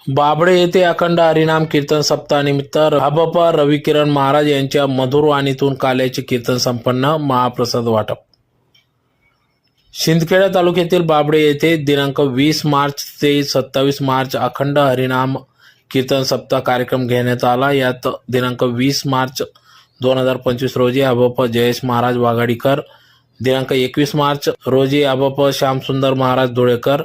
बाबडे येथे अखंड हरिनाम कीर्तन सप्ताहानिमित्त हबपा रविकिरण महाराज यांच्या मधुर वाणीतून काल्याचे कीर्तन संपन्न, महाप्रसाद वाटप. शिंदखेडा तालुक्यातील बाबडे येथे दिनांक 20 मार्च ते 27 मार्च अखंड हरिनाम कीर्तन सप्ताह कार्यक्रम घेण्यात आला. यात दिनांक 20 मार्च 2025 रोजी हबप जयेश महाराज वाघाडीकर, दिनांक 21 मार्च रोजी हबप श्यामसुंदर महाराज धुळेकर,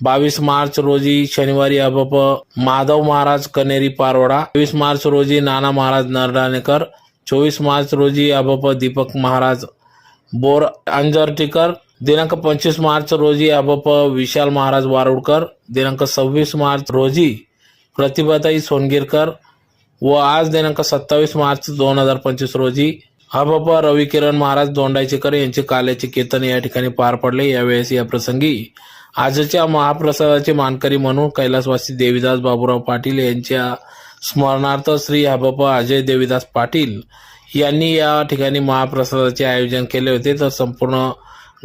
22 मार्च रोजी शनिवारी हबप माधव महाराज कनेरी पारोडा, 23 मार्च रोजी नाना महाराज नरडाणेकर, 24 मार्च रोजी हबप दीपक महाराज बोर अंजर्टीकर, दिनांक 25 मार्च रोजी हबप विशाल महाराज वारुडकर, दिनांक 26 मार्च रोजी प्रतिभाताई सोनगिरकर व आज दिनांक 27 मार्च 2025 रोजी हबप रविकिरण महाराज दोंडाईचेकर यांचे काल्याचे कीर्तन या ठिकाणी पार पडले. यावेळेस या प्रसंगी आजच्या महाप्रसादाचे मानकरी म्हणून कैलासवासी देवीदास बाबूराव पाटील यांच्या स्मरणार्थ श्री हबप अजय देवीदास पाटील यांनी या ठिकाणी महाप्रसादाचे आयोजन केले होते. तर संपूर्ण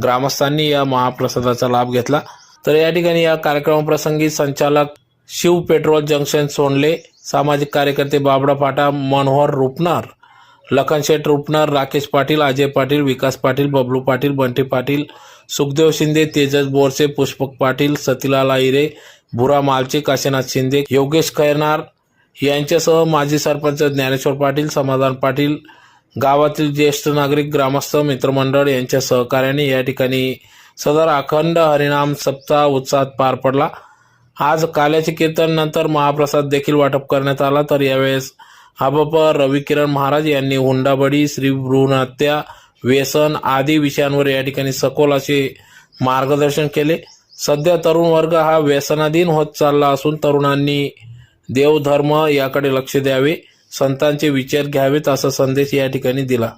ग्रामस्थांनी या महाप्रसादाचा लाभ घेतला. तर या ठिकाणी या कार्यक्रमाप्रसंगी संचालक शिव पेट्रोल जंक्शन सोनले, सामाजिक कार्यकर्ते बाबडा फाटा, मनोहर रुपनर, लखनशेठ रुपनर, राकेश पाटील, अजय पाटील, विकास पाटील, बबलू पाटील, बंटी पाटील, सुखदेव शिंदे, तेजस बोरसे, पुष्पक पाटील, सतीलाल आहिरे, भुरा मालचे, काशीनाथ शिंदे, योगेश खैरनार यांच्यासह माजी सरपंच ज्ञानेश्वर पाटील, समाधान पाटील, गावातील ज्येष्ठ नागरिक, ग्रामस्थ, मित्रमंडळ यांच्या सहकार्याने या ठिकाणी सदर अखंड हरिनाम सप्ताह उत्साहात पार पडला. आज काल्याचे कीर्तन नंतर महाप्रसाद देखील वाटप करण्यात आला. तर यावेळेस हबप रविकिरण महाराज यांनी हुंडाबळी, स्त्री भ्रूण हत्या, व्यसन आदी विषयांवर या ठिकाणी सखोल असे मार्गदर्शन केले. सध्या तरुण वर्ग हा व्यसनाधीन होत चालला असून तरुणांनी देवधर्म याकडे लक्ष द्यावे, संतांचे विचार घ्यावेत असा संदेश या ठिकाणी दिला.